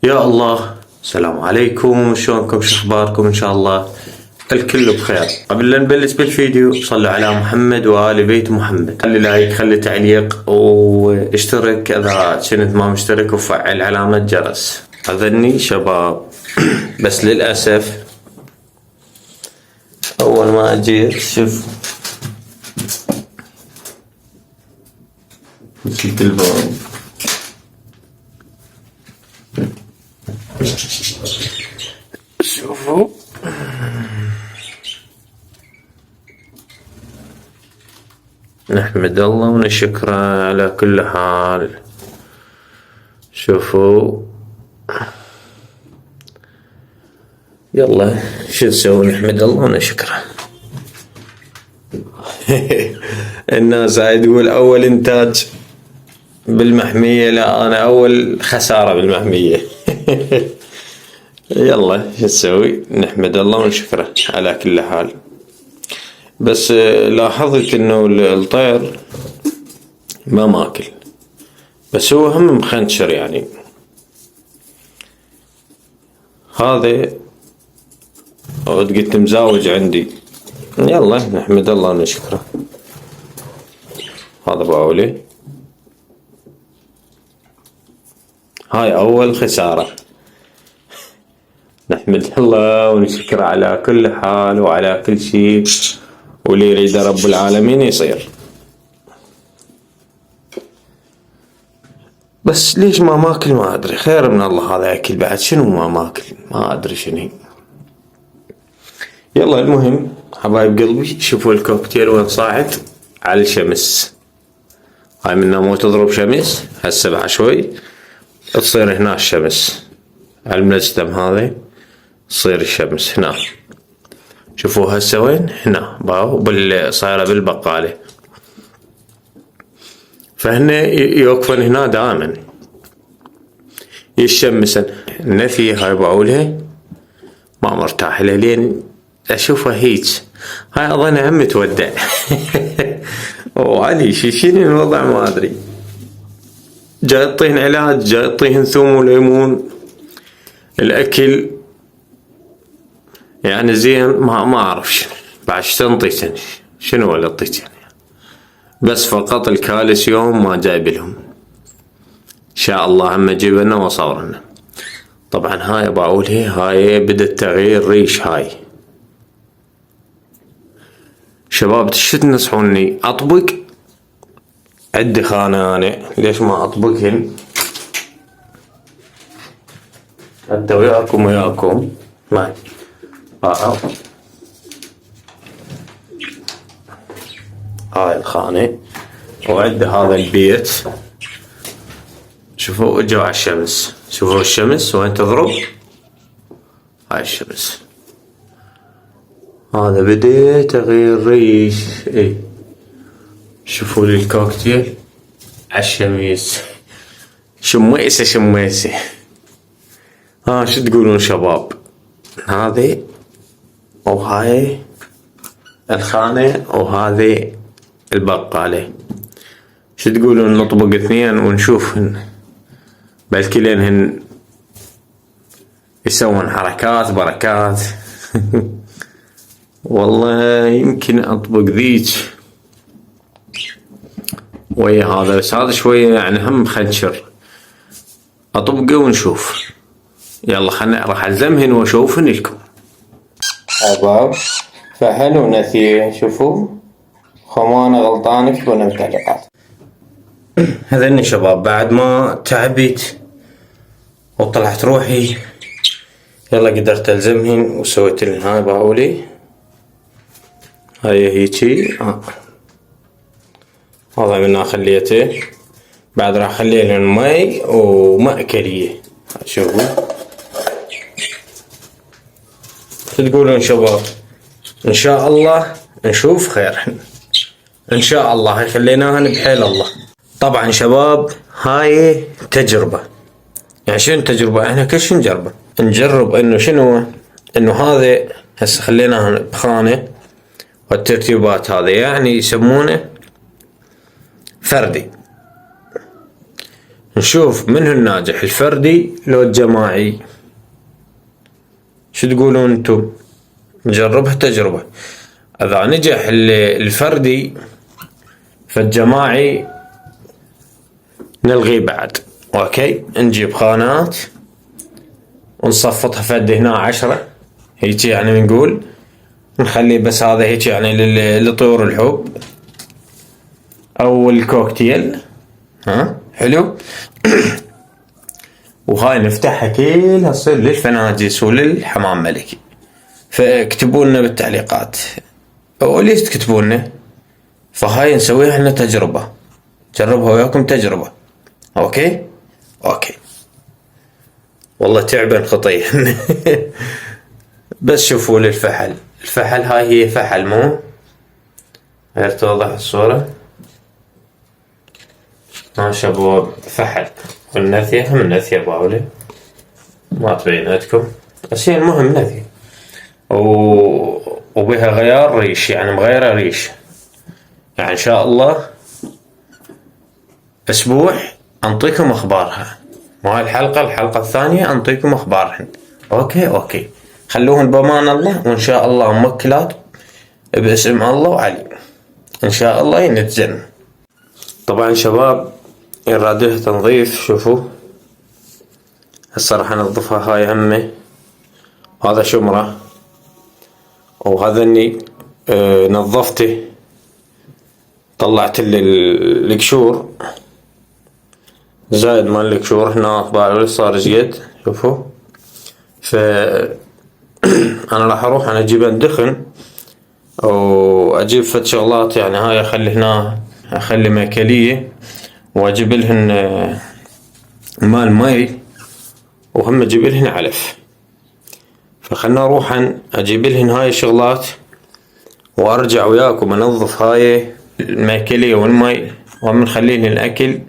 يا الله، السلام عليكم، شلونكم؟ شو اخباركم؟ ان شاء الله الكل بخير. قبل لا نبلش بالفيديو صلوا على محمد وآل بيت محمد. خلي لايك، خلي تعليق، واشترك اذا كنت ما مشترك، وفعل علامة جرس. اذني شباب بس للأسف اول ما اجيت شوف التلفون. شوفوا نحمد الله ونشكره على كل حال. شوفوا يلا شو نسوي؟ نحمد الله ونشكره. الناس هاي تقول اول انتاج بالمحمية، لا انا اول خسارة بالمحمية. يلا شو نسوي؟ نحمد الله ونشكره على كل حال. بس لاحظت انه الطير ما ماكل، بس هو هم مخنشر يعني. هذا قلت مزاوج عندي. يلا نحمد الله ونشكره. هذا باولي، هاي اول خسارة. نحمد الله ونشكره على كل حال وعلى كل شيء، واللي يريد رب العالمين يصير. بس ليش ما ماكل ما ادري. خير من الله هذا اكل بعد، شنو ما ماكل ما ادري شنو. يلا المهم حبايب قلبي، شوفوا الكوكتيل وين صاعد على الشمس. هاي منها مو تضرب شمس هسه بعد شوي تصير هنا الشمس على المنجتم هذا، تصير الشمس هنا. شوفوا هسه وين؟ هنا باو صايره بالبقالة. فهنا يوقفن هنا دائما يشمسن. النفي هاي باولها ما مرتاح لها لين اشوفها هيج. هاي اظنها هم تودع. وعلي شنو الوضع ما ادري. جاي يعطيهن علاج، جاي يعطيهن ثوم وليمون، الاكل يعني زين. ما اعرف شنو بعد تنطيتن شنو ولا اعطيتن، بس فقط الكالسيوم ما جايب لهم. ان شاء الله هم اجيب لنا واصورنا. طبعا هاي باولها هاي بدت تغيير ريش. هاي شباب شو تنصحوني اطبق؟ عندي خانة انا ليش ما اطبقهن حتى وياكم معي. هاي الخانة وعند هذا البيت. شوفوا اجوا على الشمس، شوفوا الشمس وين تضرب. هاي الشمس هذا بدأ تغيير ريش. اي شوفوا لي الكوكتيل على الشمس. شميسة. شو تقولون شباب؟ هذه وهاي الخانة وهذه البقالة. شو تقولون نطبق اثنين ونشوفهن بلكي لينهن يسوون حركات بركات. والله يمكن اطبق ذيك ويا هذا، بس هذا شوية يعني هم خنشر. اطبقه ونشوف. يلا خلنا راح الزمهن واشوفهن لكم. شباب فحلو نثيه. شوفوا خمانة غلطان اكتبوا بالتعليقات. هذني شباب بعد ما تعبت وطلعت روحي يلا قدرت الزمهن وسويت لهن. هاي باولي هاي هيجي. هذا منها خليته. بعد راح اخلي لهن مي ومأكلية. شوفوا شو تقولون شباب؟ ان شاء الله نشوف خير ان شاء الله. هاي خليناهن بحيل الله. طبعا شباب هاي تجربة. يعني شنو تجربة؟ احنا كل شي نجرب انه شنو انه هذا هسه خليناهن بخانة والترتيبات هذا يعني يسمونه فردي. نشوف من هو الناجح، الفردي لو الجماعي. شو تقولون انتم؟ نجربها تجربة. اذا نجح الفردي فالجماعي نلغيه بعد. اوكي، نجيب خانات ونصفطها فد هنا 10 هيك يعني، نقول نخليه بس هذا هيك يعني لطيور الحب او الكوكتيل. ها حلو. وهاي نفتحها كلها تصير للفناجس وللحمام ملكي. فاكتبوا لنا بالتعليقات، وليش تكتبوا لنا؟ فهاي نسويها لنا تجربة، جربها وياكم تجربة. اوكي والله تعبان خطيا. بس شوفوا للفحل، الفحل هاي هي فحل مو غير توضح الصورة. ما شابوا فحل، والنثية هم النثية باولة ما تبين عندكم، بس هي المهم نثية وبها غيار ريش، يعني مغيرة ريش. يعني ان شاء الله اسبوع انطيكم اخبارها، وهاي الحلقة الثانية انطيكم اخبارهن. اوكي خلوهن بامان الله، وان شاء الله موكلات باسم الله وعلي، ان شاء الله ينتزن. طبعا شباب يرادلها تنظيف. شوفوا هسه راح انظفها هاي همه. هذا شمرة وهذا اني نظفته، طلعت القشور زائد مال القشور هنا باعوا صار زيد. شوفوا انا راح اروح انا اجيب الدخن واجيب فد شغلات، يعني هاي اخلي هنا، اخلي ماكلية واجيب لهن مال مي، وهم اجيب لهن علف. فخلنا اروح اجيب لهن هاي الشغلات وارجع وياكم انظف هاي الماكلية والمي، وهم نخلي لهن الاكل.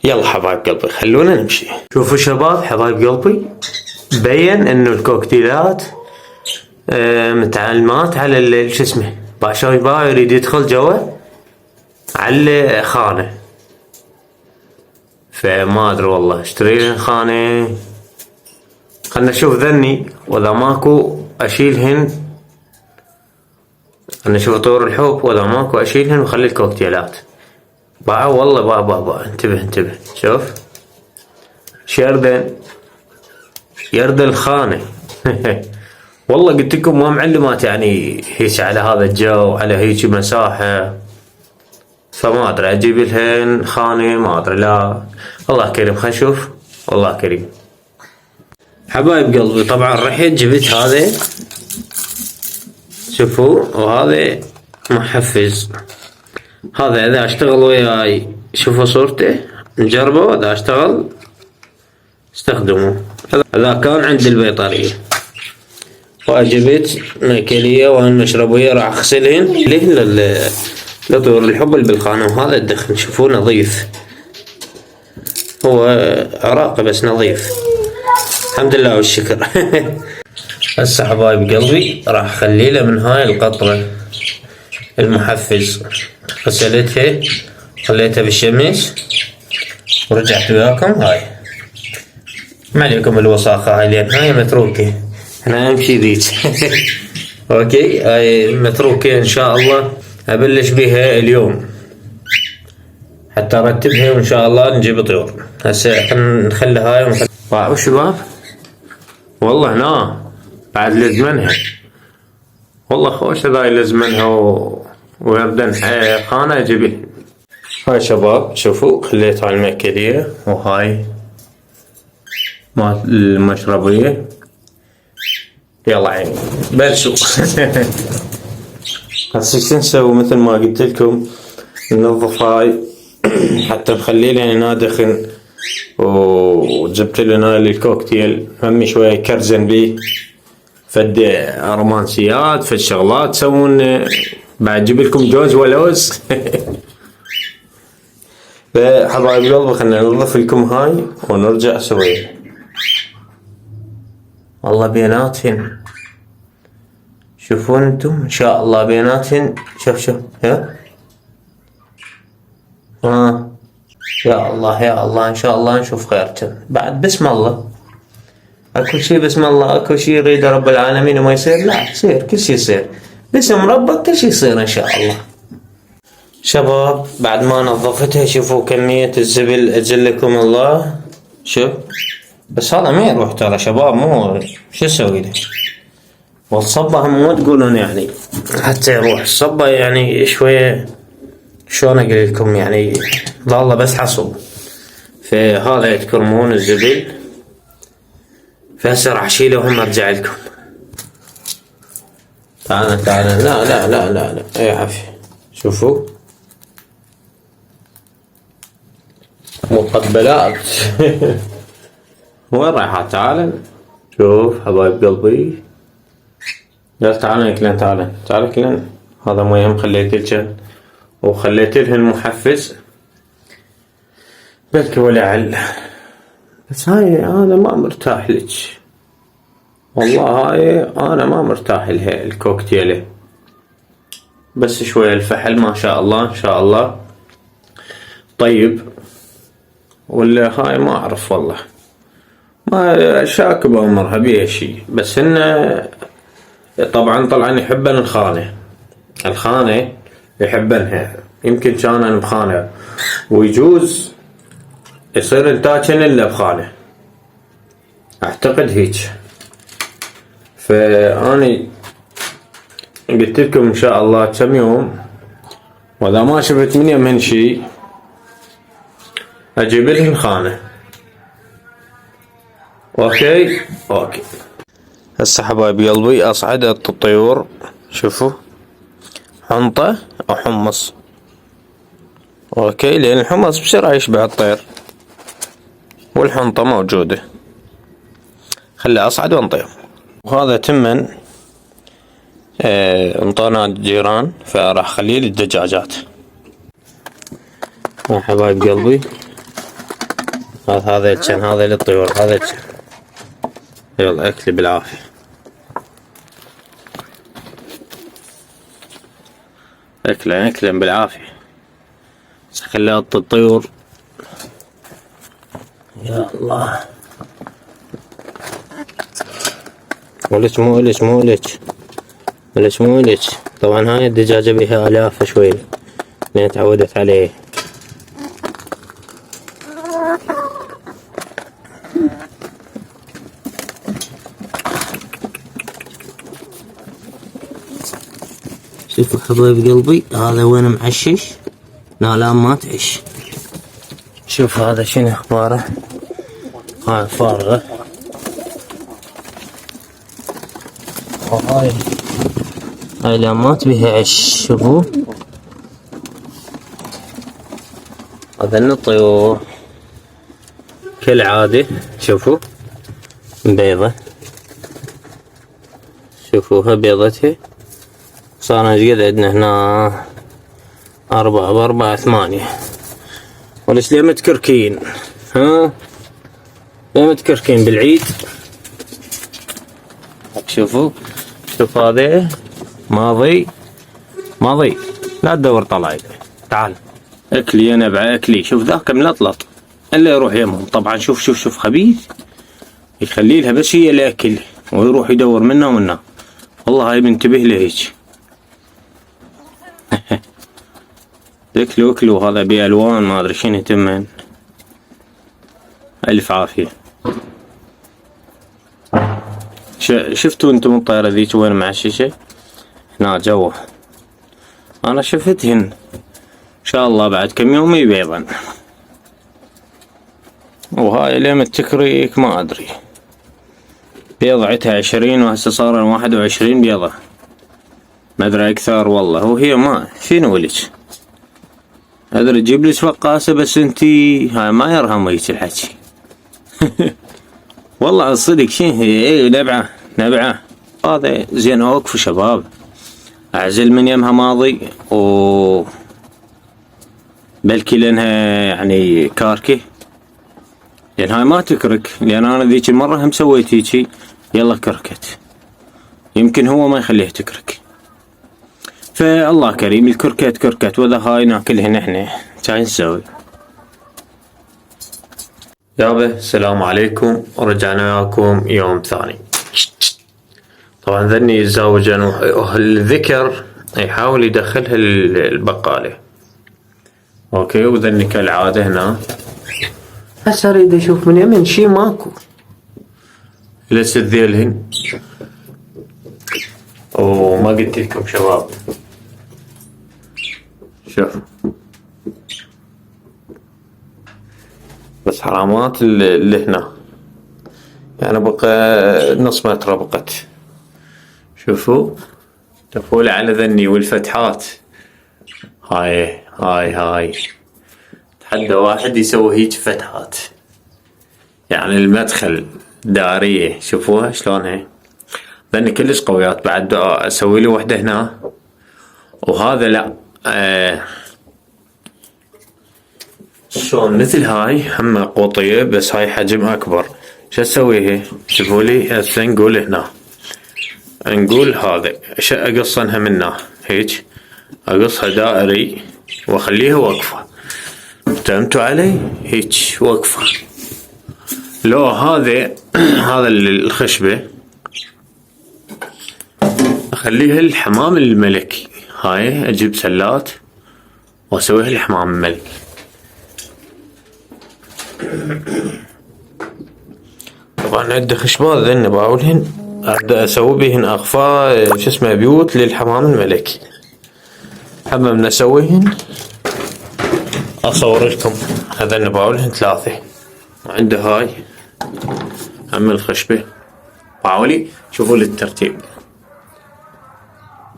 يلا حبايب قلبي خلونا نمشي. شوفوا شباب حبايب قلبي، بين انه الكوكتيلات متعلمات على شو اسمه باشا يبا يريد يدخل جوا على خانة، فما ادري والله اشتري لهن خانة. خلنا نشوف ذني، واذا ماكو اشيلهن. خلنا نشوف طور الحب، واذا ماكو اشيلهن وخلي الكوكتيلات. باعوا والله با انتبه شوف يردن الخانة. والله قلت لكم ما معلمات يعني هيك على هذا الجو، على هيك مساحة. فما ادري اجيب لهن خانة، ما ادري. لا الله كريم، خلينا نشوف. والله كريم حبايب قلبي. طبعا رحت جبت هذا، شوفوا، وهذا محفز. هذا اذا اشتغل وياي شوفوا صورته نجربه، واذا اشتغل استخدمه. اذا كان عند البيطرية. وجبت ماكلية والمشربية راح اغسلهن لطيور الحب اللي بالخانة. وهذا الدخن شوفوا نظيف، هو عراقي بس نظيف الحمد لله والشكر. هسه حبايب قلبي راح اخلي له من هاي القطرة المحفز، غسلتها خليتها بالشمس ورجعت وياكم. هاي ما عليكم الوساخة هاي، لان هاي متروكة انا امشي ذيك. اوكي هاي متروكة، ان شاء الله ابلش بها اليوم حتى ارتبها، وان شاء الله نجيب طيور. هسه نخلي هاي واو شباب، والله هنا بعد لزمنها، والله خوش هذا لزمنها ويردن خانة اجيبها. هاي شباب شوفوا خليت هاي الماكلية وهاي مال المشربية. يلا عيني بلشوا. هسه نسوي مثل ما قلت لكم، ننظف هاي حتى نخلي لها هنا دخن. وجبت لنا الكوكتيل هم شوية كرزن بيه، فد رومانسيات فد شغلات تسوون. بعد جيب لكم جوز ولوز. فحبايب قلبي خلنا ننظف لكم هاي ونرجع سويها. والله بيناتهن شوفون انتم ان شاء الله بيناتهن. شوف ها يا الله يا الله، ان شاء الله نشوف خير. بعد بسم الله، اكو شي بسم الله، اكو شي يريد رب العالمين وما يصير؟ لا، يصير كل شي يصير باسم ربك، كل شي يصير ان شاء الله. شباب بعد ما نظفتها شوفوا كمية الزبل، اجلكم الله. شوف بس هذا ما يروح ترى شباب، مو شو اسوي له؟ والصبة هم مو تقولون يعني حتى يروح الصبة، يعني شوية شلون اقول لكم يعني ظل بس حصو. فهذا تكرمون الزبل، فهسه راح اشيله وهم ارجع لكم. تعال تعال، لا لا لا لا لا، اي عافية. شوفوا مقبلات. وين رايحة؟ تعال شوف حبايب قلبي، يلا تعال ناكلن، تعال كلن. هذا مهم خليت لكن، وخليت لهن محفز بلكي ولعل. بس هاي انا ما مرتاح لك والله، هاي انا ما مرتاح لها الكوكتيلة. بس شوية الفحل ما شاء الله ان شاء الله طيب، ولا هاي ما اعرف والله، ما شاك بأمرها بيها شي. بس هن طبعا يحبن الخانة يحبنها، يمكن كان بخانة ويجوز يصير انتاجن الا بخانة، اعتقد هيك. فاني قلت لكم ان شاء الله كم يوم، واذا ما شفت من يمهن شي اجيب لهم خانة. اوكي. هسه حبايبي قلبي اصعدت الطيور، شوفوا حنطة او حمص. اوكي، لان الحمص بسرعة يشبع الطير والحنطة موجودة. خلي اصعد وانطيهم. وهذا تمن انطونات جيران، فراح اخليه للدجاجات. يا حبايب قلبي هذا الجن، هذا للطيور، هذا الجن. يلا اكلي بالعافية. اكلن بالعافية. خلي اطي الطيور. يا الله، مو إلك. طبعا هاي الدجاجة بيها آلاف شوي لأن تعودت عليه. شوفوا حبايب قلبي، هذا وين معشش نالان ما تعش. شوف هذا شنو اخباره، هاي فارغة، هاي لامات بيها عش. شوفوا هذا الطيور كالعادة، شوفوا بيضة، شوفوها بيضتها. صار ايش قد عندنا هنا 4 ب4 8. وليش ليه متكركين؟ ها ليه متكركين بالعيد؟ شوفوا شوف هذا ماضي لا تدور طلعي. تعال اكلي انا باكلي. شوف ذاك ملطلط الا يروح يمهم. طبعا شوف خبيث، يخلي لها بس هي الاكل ويروح يدور منه. والله هاي منتبه لهيك. اكلوا هذا بالوان ما ادري شنو تمن. الف عافية. شفتوا انتم الطيرة ذيك وين معششة هنا جوا؟ انا شفتهن ان شاء الله بعد كم يوم يبيضن. وهاي ليه تكريك ما ادري، بيضعتها 20 وهسه صار 21 بيضة، ما ادري اكثر والله. وهي ما شنو لك ادري تجيب لك فقاسة، بس انتي هاي ما يرهم ويك الحكي. والله الصدق شنو هي نبعة. هذا زين اوقف شباب، اعزل من يمها ماضي و بلكي لانها يعني كاركة، لان هاي ما تكرك. لان انا ذيك المرة هم سويت هيجي يلا كركت، يمكن هو ما يخليها تكرك. فالله كريم، الكركات كركت، واذا هاي ناكلهن احنا شاي نسوي؟ يابا السلام عليكم، ورجعنا وياكم يوم ثاني. طبعا ذني يتزوجن والذكر يحاول يدخلها البقالة. اوكي، وذني كالعادة هنا هسه اريد اشوف من يمين شي ماكو، لسه ذيلهن. وما قلت لكم شباب، شوف بس حرامات اللي هنا يعني بقى نص متر بقت. شوفوا تفول على ذني والفتحات هاي تحدى واحد يسوي هيج فتحات، يعني المدخل دارية. شوفوها شلونها ذني كلش قويات. بعد اسوي لي وحدة هنا، وهذا لا شلون مثل هاي هم قوطية بس هاي حجم اكبر. شو اسويها؟ شوفوا لي هسه نقول هنا، نقول هذا اقصنها منه هيج، اقصها دائري واخليها وقفة. فهمتوا علي؟ هيج وقفة. لو هذا الخشبة اخليها الحمام الملكي. هاي اجيب سلات واسويها الحمام الملكي. طبعا عندي خشبات ذن باولهن ابدا اسوي بهن اغفاء شو اسمه بيوت للحمام الملكي. حمام نسويهن اصور لكم. هذا باولهن 3. وعنده هاي هم الخشبة باولي. شوفوا الترتيب،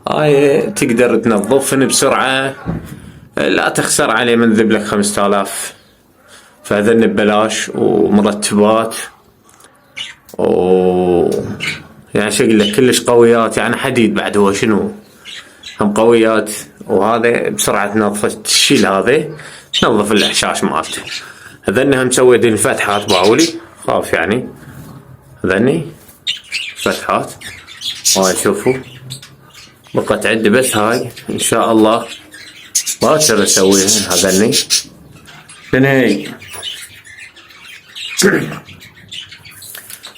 هاي تقدر تنظفهن بسرعة، لا تخسر عليه من ذبلك 5000. فهذن ببلاش ومرتبات، يعني شكله كلش قويات، يعني حديد بعد هو شنو هم قويات. وهذا بسرعة تنظف تشيل، هذا تنظف الحشاش مالته. هذني هم سويت الفتحات باولي خاف يعني. هذني فتحات هاي شوفوا بقت عندي بس هاي ان شاء الله باكر اسويهن. هذني شنو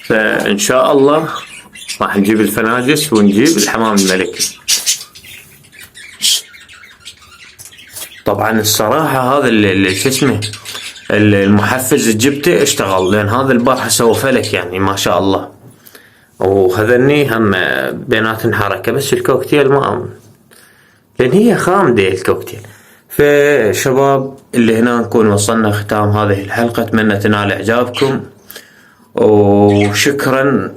فان شاء الله راح نجيب الفناجس ونجيب الحمام الملكي. طبعا الصراحة هذا اللي شو اسمه المحفز جبته اشتغل، لان هذا البارحة سوى فلك يعني ما شاء الله. وهذني هم بيناتن حركة، بس الكوكتيل ما أمن لان هي خامدة الكوكتيل. فشباب اللي هنا نكون وصلنا ختام هذه الحلقة، اتمنى تنال اعجابكم، وشكرا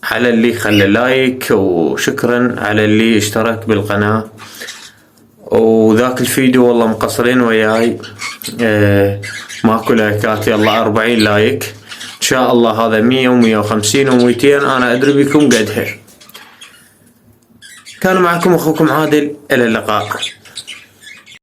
على اللي خلى لايك، وشكرا على اللي اشترك بالقناة. وذاك الفيديو والله مقصرين وياي ماكو لايكات، يلا 40 لايك ان شاء الله. هذا 100 و150 و200 انا ادري بكم قدها. كان معكم اخوكم عادل، الى اللقاء.